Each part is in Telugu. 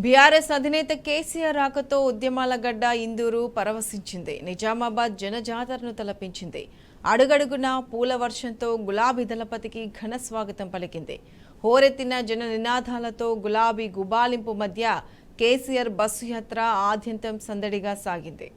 బీఆర్ఎస్ అధినేత కేసీఆర్ రాకతో ఉద్యమాల గడ్డ ఇందూరు పరవశించింది. నిజామాబాద్ జనజాతరను తలపించింది. అడుగడుగున పూల వర్షంతో గులాబీ దళపతికి ఘన స్వాగతం పలికింది. హోరెత్తిన జన నినాదాలతో గులాబీ గుబాలింపు మధ్య కేసీఆర్ బస్సు యాత్ర ఆద్యంతం సందడిగా సాగింది.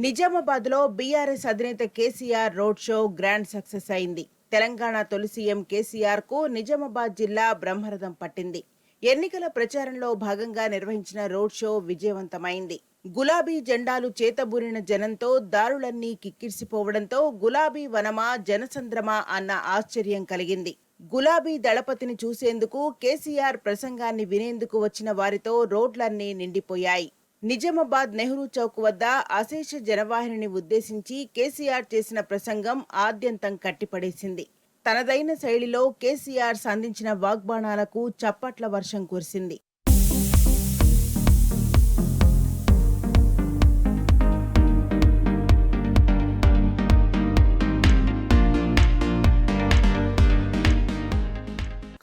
నిజామాబాద్ లో బీఆర్ఎస్ అధినేత KCR road show grand success అయింది. తెలంగాణ తొలి సీఎం కేసీఆర్ కు నిజామాబాద్ జిల్లా బ్రహ్మరథం పట్టింది. ఎన్నికల ప్రచారంలో భాగంగా నిర్వహించిన రోడ్ షో విజయవంతమైంది. గులాబీ జెండాలు చేతబూరిన జనంతో దారులన్నీ కిక్కిరిసిపోవడంతో గులాబీ వనమా జనసంద్రమా అన్న ఆశ్చర్యం కలిగింది. గులాబీ దళపతిని చూసేందుకు, కేసీఆర్ ప్రసంగాన్ని వినేందుకు వచ్చిన వారితో రోడ్లన్నీ నిండిపోయాయి. నిజామాబాద్ నెహ్రూ చౌక్ వద్ద అశేష జనవాహినిని ఉద్దేశించి కేసీఆర్ చేసిన ప్రసంగం ఆద్యంతం కట్టిపడేసింది. తనదైన శైలిలో కేసీఆర్ సంధించిన వాగ్బాణాలకు చప్పట్ల వర్షం కురిసింది.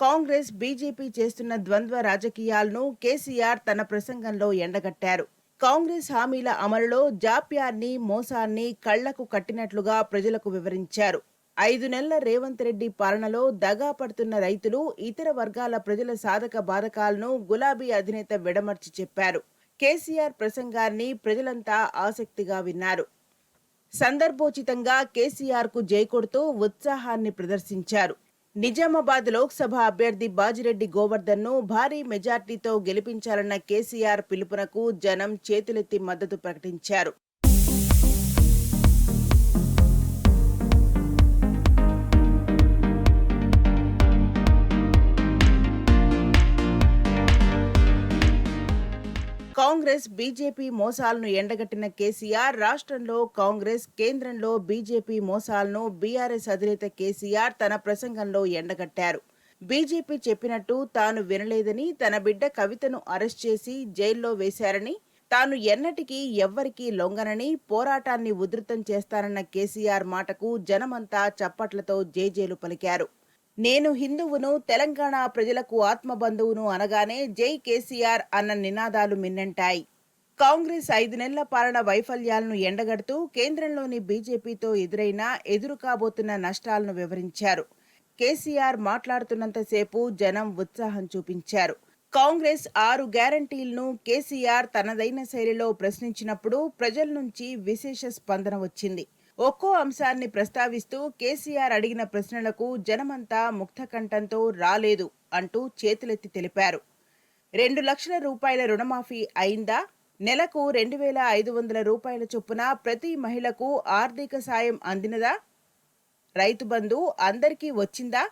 కాంగ్రెస్, బీజేపీ చేస్తున్న ద్వంద్వ రాజకీయాలను కేసీఆర్ తన ప్రసంగంలో ఎండగట్టారు. కాంగ్రెస్ హామీల అమలులో జాప్యాన్ని, మోసాన్ని కళ్లకు కట్టినట్లుగా ప్రజలకు వివరించారు. 5 నెలల రేవంత్ రెడ్డి పాలనలో దగా పడుతున్న రైతులు, ఇతర వర్గాల ప్రజల సాధక బాధకాలను గులాబీ అధినేత విడమర్చి చెప్పారు. కేసీఆర్ ప్రసంగాన్ని ప్రజలంతా ఆసక్తిగా విన్నారు. సందర్భోచితంగా కేసీఆర్ కు జైకొడుతూ ఉత్సాహాన్ని ప్రదర్శించారు. నిజామాబాద్ లోక్సభ అభ్యర్థి బాజిరెడ్డి గోవర్ధన్ ను భారీ మెజార్టీతో గెలిపించాలన్న కేసీఆర్ పిలుపునకు జనం చేతులెత్తి మద్దతు ప్రకటించారు. కాంగ్రెస్, బీజేపీ మోసాలను ఎండగట్టిన కేసీఆర్ రాష్ట్రంలో కాంగ్రెస్, కేంద్రంలో బీజేపీ మోసాలను బీఆర్ఎస్ అధినేత కేసీఆర్ తన ప్రసంగంలో ఎండగట్టారు. బీజేపీ చెప్పినట్టు తాను వినలేదని, తన బిడ్డ కవితను అరెస్ట్ చేసి జైల్లో వేశారని, తాను ఎన్నటికీ ఎవ్వరికీ లొంగనని, పోరాటాన్ని ఉధృతం చేస్తారన్న కేసీఆర్ మాటకు జనమంతా చప్పట్లతో జేజేలు పలికారు. నేను హిందువును, తెలంగాణ ప్రజలకు ఆత్మబంధువును అనగానే జై కేసీఆర్ అన్న నినాదాలు మిన్నంటాయి. కాంగ్రెస్ 5 నెలల పాలన వైఫల్యాలను ఎండగడుతూ కేంద్రంలోని బీజేపీతో ఎదురు కాబోతున్న నష్టాలను వివరించారు. కేసీఆర్ మాట్లాడుతున్నంతసేపు జనం ఉత్సాహం చూపించారు. కాంగ్రెస్ 6 గ్యారంటీలను కేసీఆర్ తనదైన శైలిలో ప్రశ్నించినప్పుడు ప్రజల నుంచి విశేష స్పందన వచ్చింది. ఒక్కో అంశాన్ని ప్రస్తావిస్తూ కేసీఆర్ అడిగిన ప్రశ్నలకు జనమంతా ముక్తకంఠంతో రాలేదు అంటూ చేతులెత్తి తెలిపారు. 2 లక్షల రూపాయల రుణమాఫీ అయిందా? నెలకు 2,500 రూపాయల చొప్పున ప్రతి మహిళకు ఆర్థిక సాయం అందినదా? రైతు బంధు అందరికీ వచ్చిందా?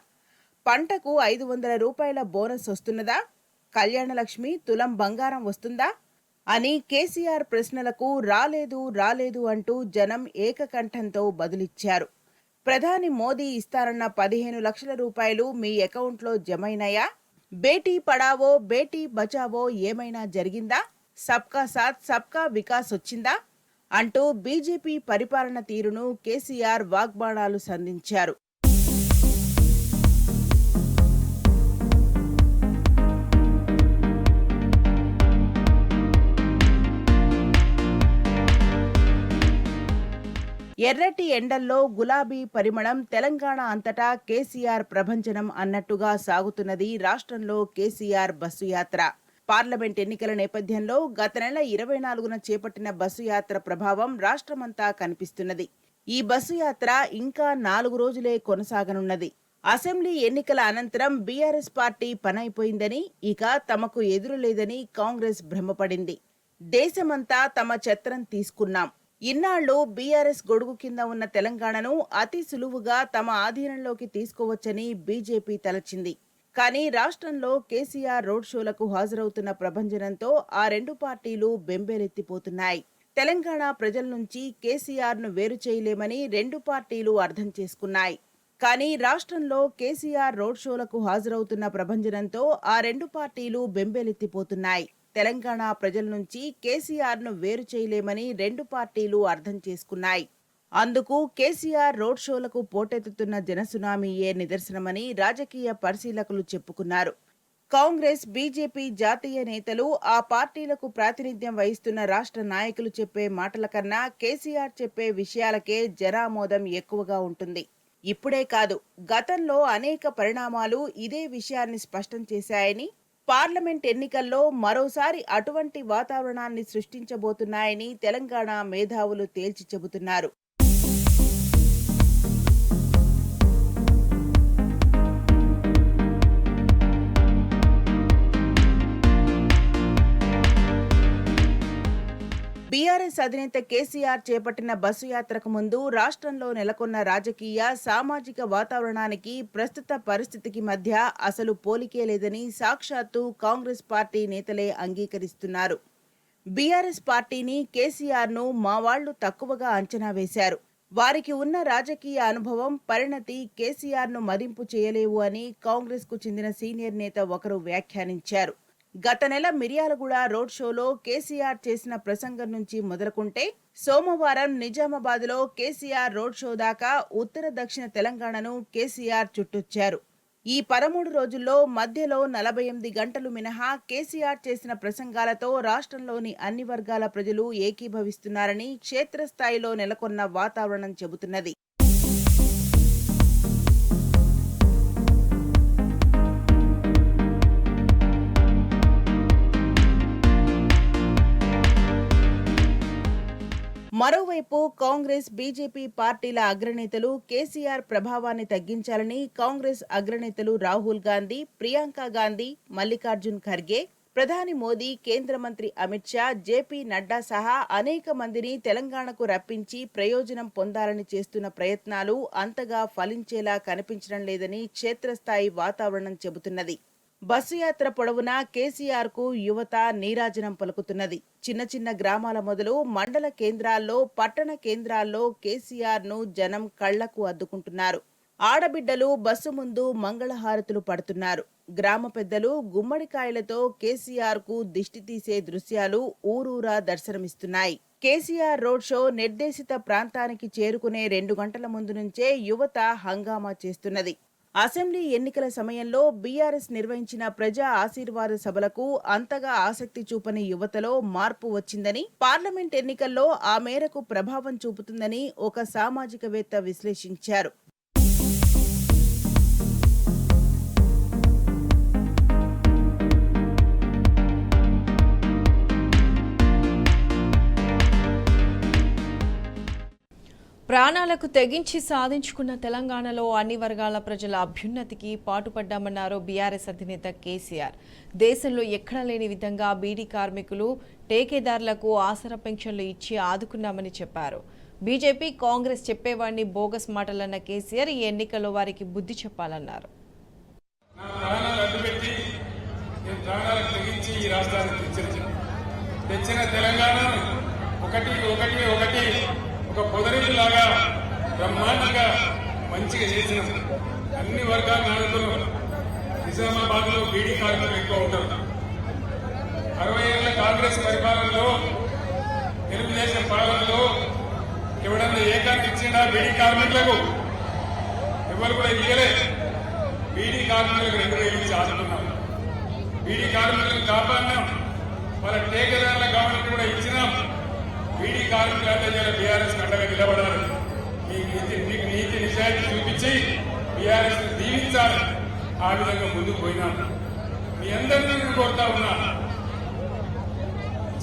పంటకు 500 రూపాయల బోనస్ వస్తున్నదా? కళ్యాణలక్ష్మి తులం బంగారం వస్తుందా? అని కేసీఆర్ ప్రశ్నలకు రాలేదు అంటూ జనం ఏకకంఠంతో బదులిచ్చారు. ప్రధాని మోదీ ఇస్తారన్న 15 లక్షల రూపాయలు మీ అకౌంట్లో జమైనాయా? బేటీ పడావో, బేటీ బచావో ఏమైనా జరిగిందా? సబ్కా సాత్, సబ్కా వికాస్ వచ్చిందా? అంటూ బీజేపీ పరిపాలన తీరును కేసీఆర్ వాగ్బాణాలు సంధించారు. ఎర్రటి ఎండల్లో గులాబీ పరిమళం తెలంగాణ అంతటా కేసీఆర్ ప్రభంజనం అన్నట్టుగా సాగుతున్నది రాష్ట్రంలో కేసీఆర్ బస్సు యాత్ర. పార్లమెంట్ ఎన్నికల నేపథ్యంలో గత నెల 24న చేపట్టిన బస్సు యాత్ర ప్రభావం రాష్ట్రమంతా కనిపిస్తున్నది. ఈ బస్సు యాత్ర ఇంకా 4 రోజులే కొనసాగనున్నది. అసెంబ్లీ ఎన్నికల అనంతరం బీఆర్ఎస్ పార్టీ పనైపోయిందని, ఇక తమకు ఎదురులేదని కాంగ్రెస్ భ్రమపడింది. దేశమంతా తమ ఛత్రం తీసుకున్నాం, ఇన్నాళ్లు బీఆర్ఎస్ గొడుగు కింద ఉన్న తెలంగాణను అతి సులువుగా తమ ఆధీనంలోకి తీసుకోవచ్చని బీజేపీ తలచింది. కానీ రాష్ట్రంలో కేసీఆర్ రోడ్ షోలకు హాజరవుతున్న ప్రభంజనంతో ఆ 2 పార్టీలు బెంబేలెత్తిపోతున్నాయి. తెలంగాణ ప్రజల నుంచి కేసీఆర్ను వేరు చేయలేమని 2 పార్టీలు అర్థం చేసుకున్నాయి. కానీ రాష్ట్రంలో కేసీఆర్ రోడ్ షోలకు హాజరవుతున్న ప్రభంజనంతో ఆ 2 పార్టీలు బెంబేలెత్తిపోతున్నాయి. తెలంగాణ ప్రజల నుంచి కేసీఆర్ను వేరు చేయలేమని రెండు పార్టీలు అర్థం చేసుకున్నాయి. అందుకు కేసీఆర్ రోడ్ షోలకు పోటెత్తుతున్న జనసునామీయే నిదర్శనమని రాజకీయ పరిశీలకులు చెప్పుకున్నారు. కాంగ్రెస్, బీజేపీ జాతీయ నేతలు, ఆ పార్టీలకు ప్రాతినిధ్యం వహిస్తున్న రాష్ట్ర నాయకులు చెప్పే మాటల కన్నా కేసీఆర్ చెప్పే విషయాలకే జనామోదం ఎక్కువగా ఉంటుంది. ఇప్పుడే కాదు, గతంలో అనేక పరిణామాలు ఇదే విషయాన్ని స్పష్టం చేశాయని, పార్లమెంట్ ఎన్నికల్లో మరోసారి అటువంటి వాతావరణాన్ని సృష్టించబోతున్నాయని తెలంగాణ మేధావులు తేల్చి చెబుతున్నారు. బీఆర్ఎస్ అధినేత కేసీఆర్ చేపట్టిన బస్సు యాత్రకు ముందు రాష్ట్రంలో నెలకొన్న రాజకీయ, సామాజిక వాతావరణానికి, ప్రస్తుత పరిస్థితికి మధ్య అసలు పోలికే లేదని సాక్షాత్తు కాంగ్రెస్ పార్టీ నేతలే అంగీకరిస్తున్నారు. బీఆర్ఎస్ పార్టీని, కేసీఆర్ను మా వాళ్లు తక్కువగా అంచనా వేశారు. వారికి ఉన్న రాజకీయ అనుభవం, పరిణతి కేసీఆర్ను మదింపు చేయలేవు అని కాంగ్రెస్కు చెందిన సీనియర్ నేత ఒకరు వ్యాఖ్యానించారు. గత నెల మిర్యాలగూడ రోడ్ షోలో కేసీఆర్ చేసిన ప్రసంగం నుంచి మొదలుకుంటే సోమవారం నిజామాబాద్లో కేసీఆర్ రోడ్ షో దాకా ఉత్తర దక్షిణ తెలంగాణను కేసీఆర్ చుట్టొచ్చారు. ఈ 13 రోజుల్లో మధ్యలో 48 గంటలు మినహా కేసీఆర్ చేసిన ప్రసంగాలతో రాష్ట్రంలోని అన్ని వర్గాల ప్రజలు ఏకీభవిస్తున్నారని క్షేత్రస్థాయిలో నెలకొన్న వాతావరణం చెబుతున్నది. మరోవైపు కాంగ్రెస్, బీజేపీ పార్టీల అగ్రనేతలు కేసీఆర్ ప్రభావాన్ని తగ్గించాలని కాంగ్రెస్ అగ్రనేతలు రాహుల్ గాంధీ, ప్రియాంక గాంధీ, మల్లికార్జున్ ఖర్గే, ప్రధాని మోదీ, కేంద్ర మంత్రి అమిత్ షా, జేపీ నడ్డా సహా అనేక మందిని తెలంగాణకు రప్పించి ప్రయోజనం పొందాలని చేస్తున్న ప్రయత్నాలు అంతగా ఫలించేలా కనిపించడం లేదని క్షేత్రస్థాయి వాతావరణం చెబుతున్నది. బస్సు యాత్ర పొడవునా కేసీఆర్ కు యువత నీరాజనం పలుకుతున్నది. చిన్న చిన్న గ్రామాల మొదలు మండల కేంద్రాల్లో, పట్టణ కేంద్రాల్లో కేసీఆర్ ను జనం కళ్లకు అద్దుకుంటున్నారు. ఆడబిడ్డలు బస్సు ముందు మంగళహారతులు పడుతున్నారు. గ్రామ పెద్దలు గుమ్మడికాయలతో కేసీఆర్ కు దిష్టి తీసే దృశ్యాలు ఊరూరా దర్శనమిస్తున్నాయి. కేసీఆర్ రోడ్ షో నిర్దేశిత ప్రాంతానికి చేరుకునే 2 గంటల ముందు నుంచే యువత హంగామా చేస్తున్నది. అసెంబ్లీ ఎన్నికల సమయంలో బీఆర్ఎస్ నిర్వహించిన ప్రజా ఆశీర్వాద సభలకు అంతగా ఆసక్తి చూపని యువతలో మార్పు వచ్చిందని, పార్లమెంట్ ఎన్నికల్లో ఆ మేరకు ప్రభావం చూపుతుందని ఒక సామాజికవేత్త విశ్లేషించారు. ప్రాణాలకు తెగించి సాధించుకున్న తెలంగాణలో అన్ని వర్గాల ప్రజల అభ్యున్నతికి పాటుపడ్డామన్నారు బీఆర్ఎస్ అధినేత కేసీఆర్. దేశంలో ఎక్కడా లేని విధంగా బీడీ కార్మికులు, టేకేదారులకు ఆసరా పెన్షన్లు ఇచ్చి ఆదుకున్నామని చెప్పారు. బీజేపీ, కాంగ్రెస్ చెప్పేవాడిని బోగస్ మాటలన్న కేసీఆర్ ఈ ఎన్నికల్లో వారికి బుద్ధి చెప్పాలన్నారు. ఒక పొదరిలాగా బ్రహ్మాండంగా మంచిగా చేసిన అన్ని వర్గాల నాయకులు. నిజామాబాద్ లో బీడీ కార్మికులు ఎక్కువ ఉంటారు. 60 ఏళ్ల కాంగ్రెస్ పరిపాలనలో, తెలుగుదేశం పాలనలో ఎవడన్నా ఏకాన్ని ఇచ్చిండా బీడీ కార్మికులకు? ఎవరు కూడా ఇయ్యలే. బీడీ కార్మికులకు 2000 ఇచ్చి ఆదుకున్నాం. బీడీ కార్మికులను కాపాడినాం. వాళ్ళ టేకదారుల గవర్నమెంట్ కూడా ఇచ్చినాం. బీడీ కార్మికులంటే బీఆర్ఎస్ అండగా నిలబడాలి. మీకు నీతి నిజాయితీ చూపించి బీఆర్ఎస్ దీవించాలి. ఆ విధంగా ముందుకు పోయినాం. మీ అందరినీ నేను కోరుతా ఉన్నా,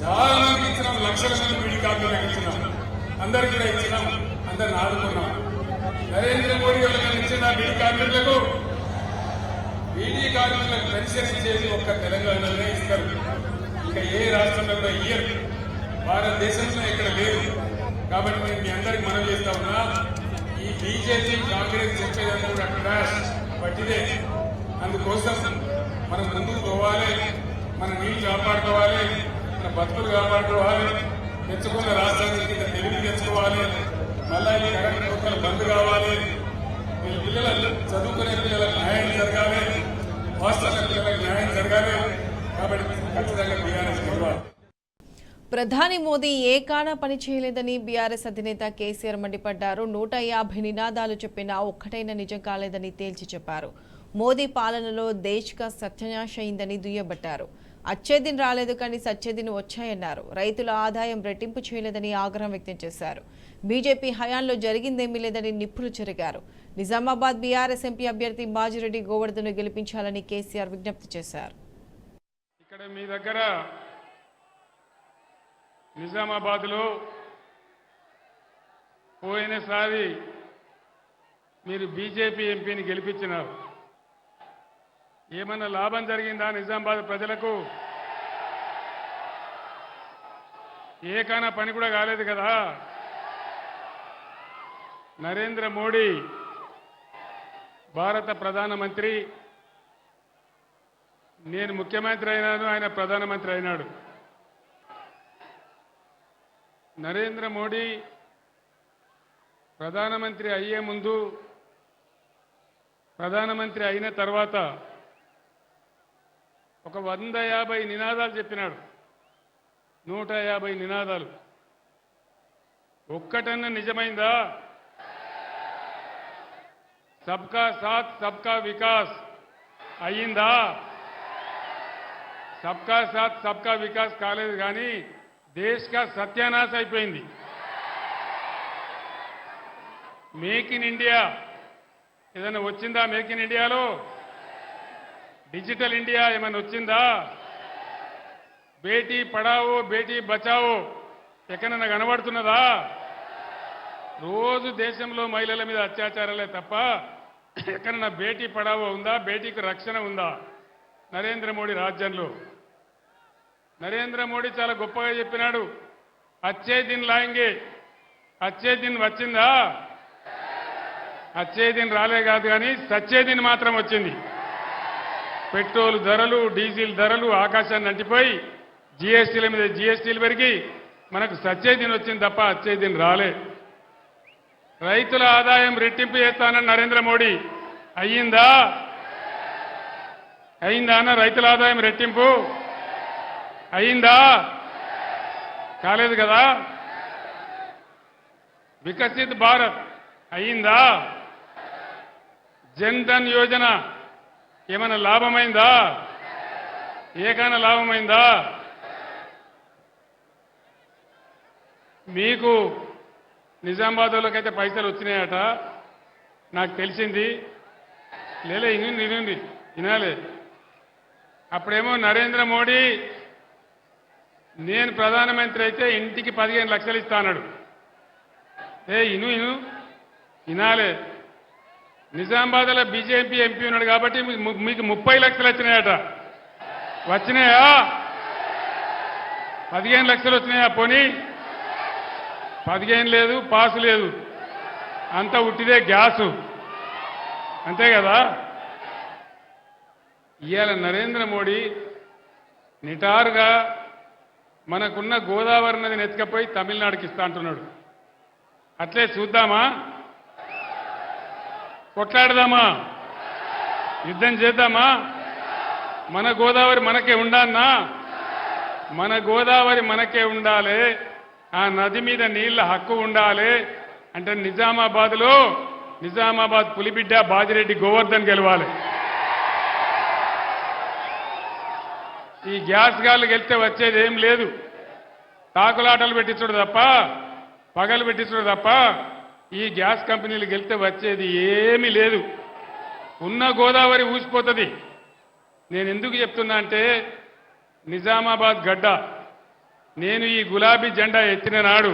చాలా మంది ఇచ్చినాం, లక్షల మంది బీడీ కార్మికులకు ఇచ్చినాం, అందరికి కూడా ఇచ్చినాం, అందరిని ఆదుకున్నాం. నరేంద్ర మోడీ వాళ్ళకి ఇచ్చిన బీడీ కార్మికులకు పెన్షన్ ఇచ్చేది ఒక్క తెలంగాణలోనే ఇస్తారు. ఇంకా ఏ రాష్ట్రంలో కూడా ఇయ్యరు. భారతదేశంలో ఇక్కడ లేదు. కాబట్టి నేను మీ అందరికి మనం చేస్తా ఉన్నా, ఈ బీజేపీ, కాంగ్రెస్ చెప్పేదంతా కూడా ట్రాష్, పట్టిదే. అందుకోసం మనం ముందుకు పోవాలి. మన నీళ్లు కాపాడుకోవాలి, మన బతుకులు కాపాడుకోవాలి, తెచ్చుకున్న రాష్ట్రానికి ఇంత తెలివి తెచ్చుకోవాలి. మళ్ళా ఈ కరెంట్ కోతలు బంద్ కావాలి. వీళ్ళ పిల్లలు, చదువుకునే పిల్లలకు న్యాయం జరగాలి, హాస్టల్ పిల్లలకు న్యాయం జరగాలి. కాబట్టి ఖచ్చితంగా బీఆర్ఎస్ గెలవాలి. ప్రధాని మోదీ ఏ కానా పని చేయలేదని బీఆర్ఎస్ అధినేత కేసీఆర్ మండిపడ్డారు. 150 నినాదాలు చెప్పినా ఒక్కటైనా నిజం కాలేదని తేల్చి చెప్పారు. మోదీ పాలనలో దేశ్గా సత్యనాశ అయిందని దుయ్యబట్టారు. అచ్చేదిన్ రాలేదు కానీ సచ్చేదిన్ వచ్చాయన్నారు. రైతుల ఆదాయం రెట్టింపు చేయలేదని ఆగ్రహం వ్యక్తం చేశారు. బీజేపీ హయాంలో జరిగిందేమీ లేదని నిప్పులు చెరిగారు. నిజామాబాద్ బీఆర్ఎస్ ఎంపీ అభ్యర్థి బాజిరెడ్డి గోవర్ధన్ను గెలిపించాలని కేసీఆర్ విజ్ఞప్తి చేశారు. ఇక్కడ మీ దగ్గర నిజామాబాద్లో పోయినసారి మీరు బీజేపీ ఎంపీని గెలిపించినారు. ఏమన్నా లాభం జరిగిందా నిజామాబాద్ ప్రజలకు? ఏకైనా పని కూడా కాలేదు కదా. నరేంద్ర మోడీ భారత ప్రధానమంత్రి, నేను ముఖ్యమంత్రి అయినాను, ఆయన ప్రధానమంత్రి అయినాడు. నరేంద్ర మోడీ ప్రధానమంత్రి అయ్యే ముందు, ప్రధానమంత్రి అయిన తర్వాత ఒక 150 నినాదాలు చెప్పినాడు. 150 నినాదాలు. ఒక్కటన్నా నిజమైందా? సబ్కా సాత్ సబ్కా వికాస్ అయ్యిందా? సబ్కా సాత్ సబ్కా వికాస్ కాలేదు కానీ దేశ్ కా సత్యానాశ అయిపోయింది. మేక్ ఇన్ ఇండియా ఏదైనా వచ్చిందా? మేక్ ఇన్ ఇండియాలో డిజిటల్ ఇండియా ఏమైనా వచ్చిందా? బేటీ పడావో బేటీ బచావో ఎక్కడైనా కనబడుతున్నదా? రోజు దేశంలో మహిళల మీద అత్యాచారాలే తప్ప ఎక్కడన్నా బేటీ పడావో ఉందా? బేటీకి రక్షణ ఉందా నరేంద్ర మోడీ రాజ్యంలో? నరేంద్ర మోడీ చాలా గొప్పగా చెప్పినాడు, అచ్చే దిన్ లాయింగే. అచ్చే దిన్ వచ్చిందా? అచ్చే దిన్ రాలే కాదు కానీ సచ్చే దిన్ మాత్రం వచ్చింది. పెట్రోల్ ధరలు, డీజిల్ ధరలు ఆకాశాన్ని అంటిపోయి జీఎస్టీల మీద జీఎస్టీలు పెరిగి మనకు సచ్చే దిన్ వచ్చింది తప్ప అచ్చే దిన్ రాలే. రైతుల ఆదాయం రెట్టింపు చేస్తానని నరేంద్ర మోడీ అయ్యిందా? అయిందా అన్న? రైతుల ఆదాయం రెట్టింపు అయిందా? కాలేదు కదా. వికసిత్ భారత్ అయిందా? జన్ ధన్ యోజన ఏమైనా లాభమైందా? ఏకైనా లాభమైందా? మీకు నిజామాబాద్లోకైతే పైసలు వచ్చినాయట నాకు తెలిసింది. లేలే ఇనుండి వినాలే. అప్పుడేమో నరేంద్ర మోడీ నేను ప్రధానమంత్రి అయితే ఇంటికి 15 లక్షలు ఇస్తాడు. ఇను వినాలే. నిజామాబాద్లో బీజేపీ ఎంపీ ఉన్నాడు కాబట్టి మీకు 30 లక్షలు వచ్చినాయట. వచ్చినాయా? 15 లక్షలు వచ్చినాయా? పోనీ 15 లేదు, పాసు లేదు, అంతా ఉట్టిదే గ్యాసు, అంతే కదా. ఇవాళ నరేంద్ర మోడీ నిటారుగా మనకున్న గోదావరి నదిని ఎత్తుకపోయి తమిళనాడుకి ఇస్తా అంటున్నాడు. అట్లే చూద్దామా? కొట్లాడదామా? యుద్ధం చేద్దామా? మన గోదావరి మనకే ఉండాలన్నా? మన గోదావరి మనకే ఉండాలి, ఆ నది మీద నీళ్ల హక్కు ఉండాలి అంటే నిజామాబాద్ పులిబిడ్డ బాజిరెడ్డి గోవర్ధన్ గెలవాలి. ఈ గ్యాస్ గాళ్ళు గెలిస్తే వచ్చేది ఏం లేదు. తాకులాటలు పెట్టించుడు తప్ప, పగలు పెట్టించుడు తప్ప ఈ గ్యాస్ కంపెనీలు గెలిస్తే వచ్చేది ఏమీ లేదు. ఉన్న గోదావరి ఊసిపోతుంది. నేను ఎందుకు చెప్తున్నా అంటే నిజామాబాద్ గడ్డ నేను ఈ గులాబీ జెండా ఎత్తిన నాడు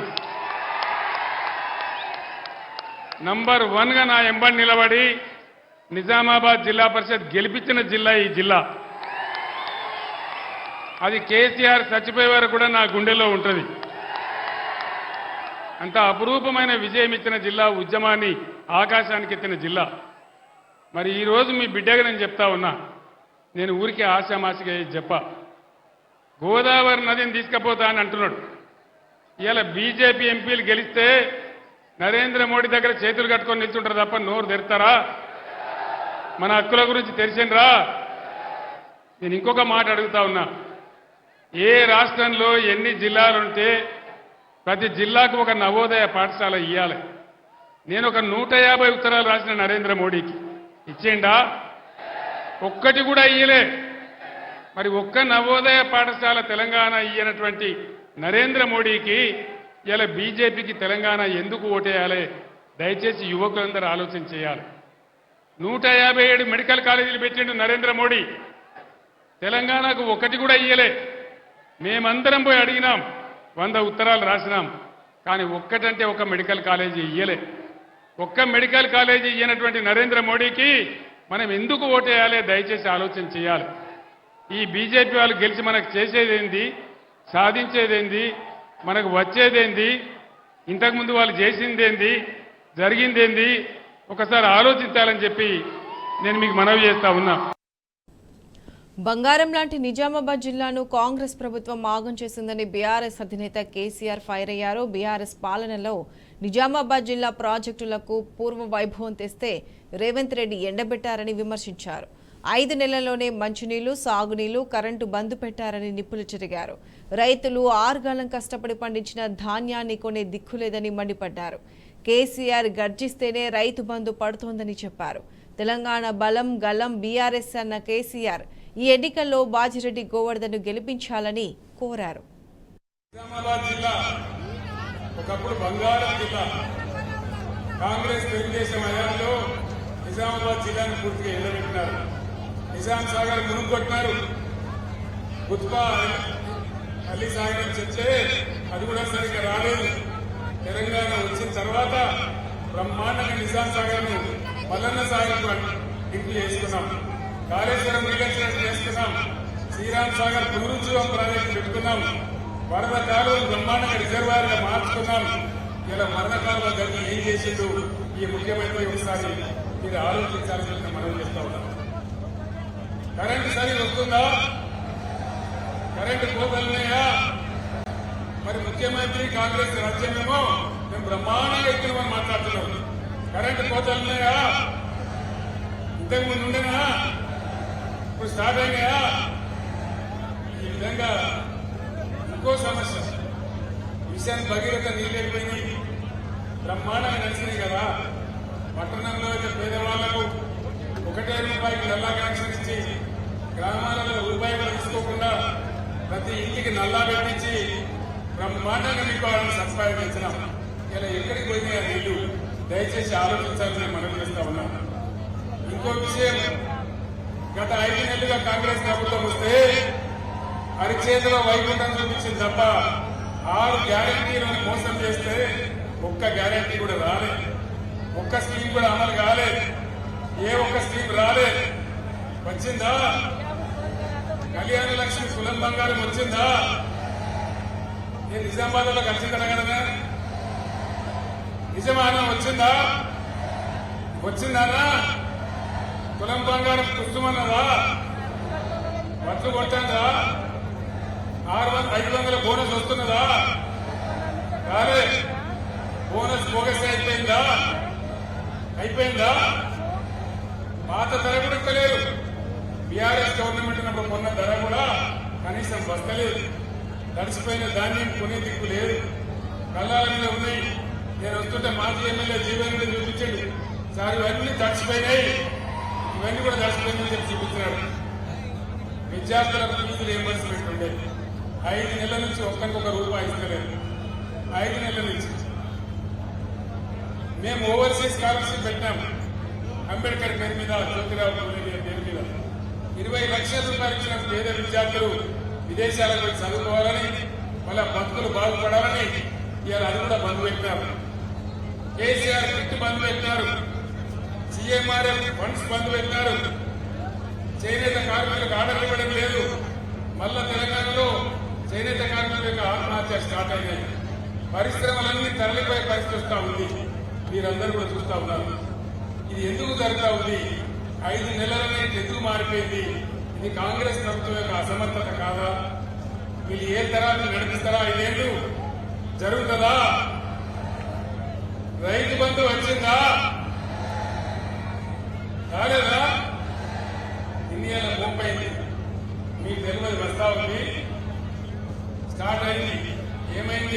నంబర్ 1గా నా ఎంబడి నిలబడి నిజామాబాద్ జిల్లా పరిషత్ గెలిపించిన జిల్లా ఈ జిల్లా. అది కేసీఆర్ చచ్చిపోయే వరకు కూడా నా గుండెల్లో ఉంటుంది. అంత అపురూపమైన విజయం ఇచ్చిన జిల్లా, ఉద్యమాన్ని ఆకాశానికి ఎత్తిన జిల్లా. మరి ఈరోజు మీ బిడ్డగా నేను చెప్తా ఉన్నా, నేను ఊరికే ఆశామాసిగా చెప్ప గోదావరి నదిని తీసుకుపోతా అని అంటున్నాడు. ఇలా బీజేపీ ఎంపీలు గెలిస్తే నరేంద్ర మోడీ దగ్గర చేతులు కట్టుకొని నిల్చుంటారు తప్ప నోరు తెరుతారా? మన హక్కుల గురించి తెలిసిండ్రా? నేను ఇంకొక మాట అడుగుతా ఉన్నా, ఏ రాష్ట్రంలో ఎన్ని జిల్లాలుంటే ప్రతి జిల్లాకు ఒక నవోదయ పాఠశాల ఇవ్వాలి. నేను ఒక 150 ఉత్తరాలు రాసిన నరేంద్ర మోడీకి, ఇచ్చేయండా? ఒక్కటి కూడా ఇయ్యలే. మరి ఒక్క నవోదయ పాఠశాల తెలంగాణ ఇయ్యనటువంటి నరేంద్ర మోడీకి ఇలా బీజేపీకి తెలంగాణ ఎందుకు ఓటేయాలి? దయచేసి యువకులందరూ ఆలోచన చేయాలి. 157 మెడికల్ కాలేజీలు పెట్టిండు నరేంద్ర మోడీ, తెలంగాణకు ఒకటి కూడా ఇయ్యలే. మేమందరం పోయి అడిగినాం, 100 ఉత్తరాలు రాసినాం, కానీ ఒక్కటంటే ఒక మెడికల్ కాలేజీ ఇయ్యలే. ఒక్క మెడికల్ కాలేజీ ఇయ్యనటువంటి నరేంద్ర మోడీకి మనం ఎందుకు ఓటేయాలి? దయచేసి ఆలోచన చేయాలి. ఈ బీజేపీ వాళ్ళు గెలిచి మనకు చేసేదేంది, సాధించేదేంది, మనకు వచ్చేదేంది, ఇంతకుముందు వాళ్ళు చేసిందేంది, జరిగిందేంది, ఒకసారి ఆలోచించాలని చెప్పి నేను మీకు మనవి చేస్తా ఉన్నా. బంగారం లాంటి నిజామాబాద్ జిల్లాను కాంగ్రెస్ ప్రభుత్వం ఆగం చేసిందని బీఆర్ఎస్ అధినేత కేసీఆర్ ఫైర్ అయ్యారు. బీఆర్ఎస్ పాలనలో నిజామాబాద్ జిల్లా ప్రాజెక్టులకు పూర్వ వైభవం తెస్తే రేవంత్ రెడ్డి ఎండబెట్టారని విమర్శించారు. 5 నెలల్లోనే మంచినీళ్లు, సాగునీళ్లు, కరెంటు బంద్ పెట్టారని నిప్పులు చెరిగారు. రైతులు 6 గాలం కష్టపడి పండించిన ధాన్యాన్ని కొనే దిక్కులేదని మండిపడ్డారు. కేసీఆర్ గర్జిస్తేనే రైతు బంధు పడుతోందని చెప్పారు. తెలంగాణ బలం గలం బీఆర్ఎస్ అన్న కేసీఆర్ ఈ ఎన్నికల్లో బాజిరెడ్డి గోవర్ధన్ గెలిపించాలని కోరారు. నిజామాబాద్ జిల్లా ఒకప్పుడు బంగారం జిల్లా. కాంగ్రెస్ తెలుగుదేశం హయాంలో నిజామాబాద్ జిల్లాను పూర్తిగా ఎల్లబెట్టినారు. నిజాం సాగర్ మునుగొట్టినారు. గుత్బా అల్లి సాగర్ చెప్తే అది కూడా సరిగ్గా రాలేదు. తెలంగాణ వచ్చిన తర్వాత బ్రహ్మాండంగా నిజాం సాగర్ ను మల్లన్న సాగర్ లింక్ చేసుకున్నాం. కాళేశ్వరం రీకన్స్ట్రక్ట్ చేసుకున్నాం. శ్రీరామ్ సాగర్ పునరుజ్జీవం ప్రాజెక్టు పెట్టుకున్నాం. వరద కాలువలు బ్రహ్మాండంగా రిజర్వాయర్ గా మార్చుకున్నాం. ఇలా వరద కాలువ గది ఏం చేసిండు ఈ ముఖ్యమంత్రి ఒకసారి మీరు ఆలోచించాలని మనం చేస్తా ఉన్నాం. కరెంటు సరి వస్తుందా? కరెంటు కోతలున్నాయా? మరి ముఖ్యమంత్రి కాంగ్రెస్ రాజ్యమేమో మేము బ్రహ్మాండంగా ఎక్కువని మాట్లాడుతున్నాం. కరెంటు కోతలున్నాయా? ఇంతకు ముందు ఉండేనా? ఇప్పుడు స్టార్ట్ అయినాయా? ఈ విధంగా ఇంకో సమస్య, మిషన్ భగీరథ నీళ్ళైపోయినాయి, బ్రహ్మాండంగా నడిచినాయి కదా. పట్టణంలో అయితే పేదవాళ్లకు 1 రూపాయికి నల్లా కనెక్షన్ ఇచ్చి గ్రామాలలో రూపాయి కూడా తీసుకోకుండా ప్రతి ఇంటికి నల్లా పెట్టించి బ్రహ్మాండంగా మీకు వాళ్ళని సంపాదించినాం. ఇలా ఎక్కడికి పోయినాయి ఆ నీళ్లు? దయచేసి ఆలోచించాలని మనం చేస్తా ఉన్నాం. ఇంకో విషయం, గత 5 నెలలుగా కాంగ్రెస్ ప్రభుత్వం వస్తే అరిచేతిలో వైకుంఠం చూపించింది తప్ప 6 గ్యారెంటీలను మోసం చేస్తే ఒక్క గ్యారెంటీ కూడా రాలేదు. ఒక్క స్కీమ్ కూడా అమలు కాలేదు. ఏ ఒక్క స్కీమ్ రాలేదు. వచ్చిందా? కళ్యాణ లక్ష్మి కులం బంగారం వచ్చిందా? నేను నిజామాబాద్ లో కలిసిందనగలనే నిజమానం వచ్చిందా? వచ్చిందానా? కులం బంగారం కుస్తుమన్నదా? వడ్లు కొట్టాందా? 500 బోనస్ వస్తున్నదా? కాలే. బోనస్ బోగస్ అయిపోయిందా? పాత ధర కూడా ఇస్తలేదు. బీఆర్ఎస్ గవర్నమెంట్ ఉన్నప్పుడు కొన్న ధర కూడా కనీసం వస్తలేదు. తడిసిపోయిన ధాన్యం కొనే దిక్కు లేదు. కళ్ళాల మీద ఉన్నాయి. నేను వస్తుంటే మాజీ ఎమ్మెల్యే జీవన్ రెడ్డి చూపించండి సార్, ఇవన్నీ తడిసిపోయినాయి, ఇవన్నీ కూడా తడిసిపోయినాయి చెప్పి చూపించినాడు. విద్యార్థులకు ఫీజు రియంబర్స్మెంట్ ఉండేది. 5 నెలల నుంచి ఒక్కరికొక రూపాయి ఇస్తలేదు. 5 నెలల నుంచి మేము ఓవర్సీస్ స్కాలర్షిప్ పెట్టాము. అంబేద్కర్ పేరు మీద, జ్యోతిరావు పేరు మీద 20 లక్షల రూపాయలు ఇచ్చిన పేద విద్యార్థులు విదేశాలకు పోయి చదువుకోవాలని, వాళ్ళ భక్తులు బాగుపడాలని ఇవాళ అది కూడా బంద్ పెట్టారు. కేసీఆర్ కిట్ బంద్ పెట్టారు. సీఎంఆర్ఎఫ్ ఫండ్స్ బంద్ పెట్టారు. చేనేత కార్మికులకు ఆర్డర్ ఇవ్వడం లేదు. మళ్ళా తెలంగాణలో చేనేత కార్మికుల యొక్క ఆత్మహత్య స్టార్ట్ అయినాయి. పరిశ్రమలన్నీ తరలిపోయే పరిస్థితి వస్తూ ఉంది. మీరందరూ కూడా చూస్తా ఉన్నారు. ఇది ఎందుకు జరుగుతా ఉంది? 5 నెలలనే ఎందుకు మారిపోయింది? ఇది కాంగ్రెస్ ప్రభుత్వం యొక్క అసమర్థత కాదా? వీళ్ళు ఏ తరాన్ని నడిపిస్తారా? 5 ఏళ్ళు జరుగుతుందా? రైతు బంధు వచ్చిందా? రాలేదా? ఇండియాలో మోపైంది.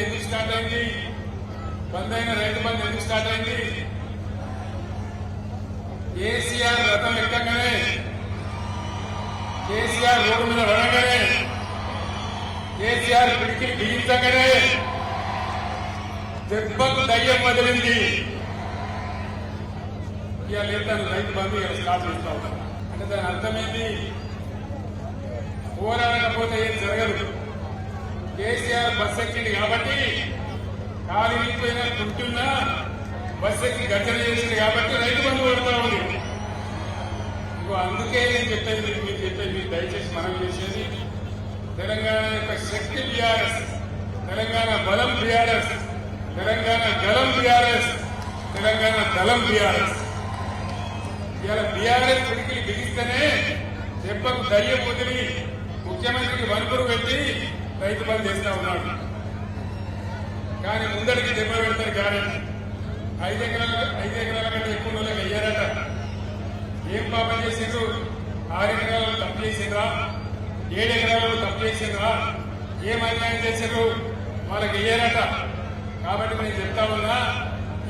ఎందుకు స్టార్ట్ అయింది? బంద్ అయిన రైతు బంధు ఎందుకు స్టార్ట్ అయింది? కేసీఆర్ రథం ఎక్కగానే, కేసీఆర్ రోడ్డు మీద పడగానే, కేసీఆర్ పిడికిలు బిగించగానే దెబ్బకు దయ్యం వదిలింది. ఇవాళ తను రైతు బంధు ఇలా స్టార్ట్ చేస్తా ఉంటాను అంటే దాని అర్థమైంది, పోరాడకపోతే ఏం జరగదు. కేసీఆర్ బస్ ఎక్కింది కాబట్టి కాలు వెళ్ళిపోయినా కుంటున్నా బస్ ఎక్కి గర్జన చేసింది కాబట్టి రైతు బంధు పడుతూ ఉంది. ఇంకో అందుకే నేను చెప్పేది, మీరు చెప్పేది దయచేసి మనం చేసేది, తెలంగాణ యొక్క శక్తి బీఆర్ఎస్, తెలంగాణ బలం బీఆర్ఎస్, తెలంగాణ గలం బీఆర్ఎస్, తెలంగాణ దళం బీఆర్ఎస్. ఇవాళ బీఆర్ఎస్ పిడికిలు బిగిస్తేనే దెబ్బకు దయ్యం వదిలి ముఖ్యమంత్రికి వణుకుడు పెట్టి రైతు బంధు చేస్తా ఉన్నాడు. కానీ ముందరికి దెబ్బ పెడతారు గ్యారెంటీ. 5 ఎకరాల కంటే ఎక్కువ రోజులకు అయ్యారట. ఏం పాపం చేసిండ్రు? 6 ఎకరాలలో తప్పు చేసిండ్రా? 7 ఎకరాలలో తప్పు చేసిండ్రా? ఏం అన్యాయం చేసిండ్రు? వాళ్ళకి అయ్యారట. కాబట్టి నేను చెప్తా ఉన్నా,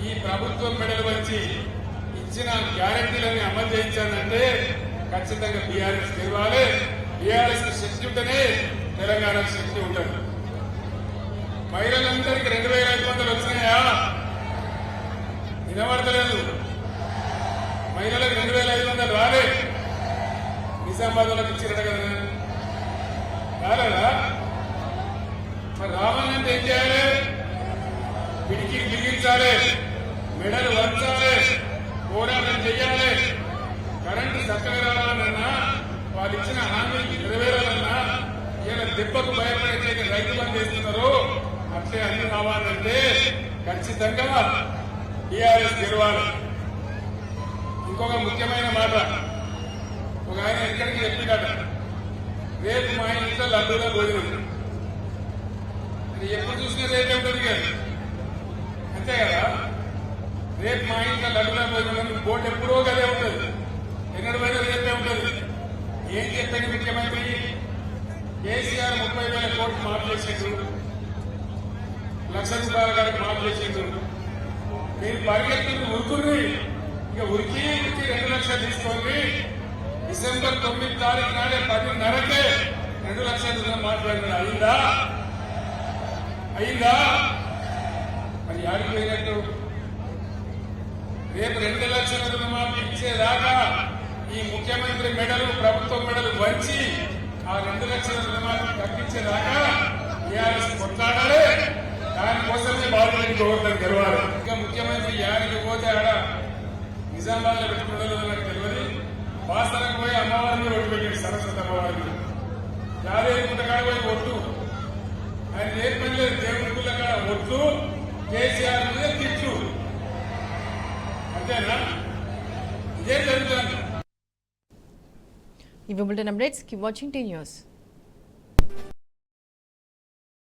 ఈ ప్రభుత్వం మెడలు వచ్చి ఇచ్చిన గ్యారెంటీలని అమలు చేయించానంటే ఖచ్చితంగా బీఆర్ఎస్ గెలవాలి. బీఆర్ఎస్ శక్తి ఉంటేనే తెలంగాణకు శక్తి ఉంటుంది. మహిళలందరికీ 2,500 వచ్చినాయా? వినబడతలేదు. మహిళలకు 2,500 రాలే. నిజామాబాద్ వాళ్ళకి ఇచ్చిరట కదా, రాలేదా? మరి రావాలంటే ఏం చేయాలి? పిడికి బిగించాలి, మెడలు వంచాలి, పోరాటం చెయ్యాలి. కరెంటు చక్కగా రావాలన్నా, వాళ్ళు ఇచ్చిన హామీకి నెరవేరాలన్నా, ఇలా దెబ్బకు భయపడే రైతు బంధు చేస్తున్నారు. అట్లే అన్ని కావాలంటే ఖచ్చితంగా టీఆర్ఎస్ గెలవాలి. ఇంకొక ముఖ్యమైన మాట, ఒక ఆయన ఎక్కడికి చెప్పినట, రేపు మా ఇంట్లో లడ్డూలో భోజనం. అది ఎప్పుడు చూసినా రేపే ఉంటుంది కదా, అంతే కదా? రేపు మా ఇంట్లో లడ్డూలో భోజనం బోర్డు ఎప్పుడో కదే ఉంటుంది, ఎన్నడు పైన రేపే ఉంటుంది. ఏం చెప్పండి ముఖ్యమంత్రి? కేసీఆర్ 30,000 కోట్లు మాఫ్ చేసిండ్రు, ₹1,00,000 గారికి మాఫ్ చేసిండ్రు. మీరు పరిగెత్తుకుని ఉరుకుని ఇక ఉరికి 2 లక్షలు తీసుకోండి. డిసెంబర్ 9 తారీఖు నాడే 10:30కే 2 లక్షల రుణం మాట్లాడిన అయిందా? మరి ఆడిపోయినట్టు రేపు 2 లక్షల రుణమాఫీ ఇచ్చేదాకా ఈ ముఖ్యమంత్రి మెడలు, ప్రభుత్వం మెడలు వంచి ఆ 2 లక్షల రుణమాఫీ తగ్గించేదాకా టీఆర్ఎస్ కొట్లాడాలి. దానికోసమే బాధ్యత గవర్నర్ గెలవాలి. ఇంకా ముఖ్యమంత్రి యాడికి పోతే ఆడ నిజామాబాద్ లో పెట్టుకుంటూ నాకు తెలియదు. వాస్తవానికి పోయి అమ్మవారిని ఒట్టు పెట్టాడు, సరస్వతి అమ్మవారిని. యాదేకుంట కాడ పోయి ఒట్టు, ఆయన నేర్పలేదు. దేవుడి గుళ్ళ కాడ ఒట్టు, కేసీఆర్ మీద తిట్టు, అంతేనా? ఇదే జరుగుతుంది. ఇవి bulletin updates. Keep watching tea news.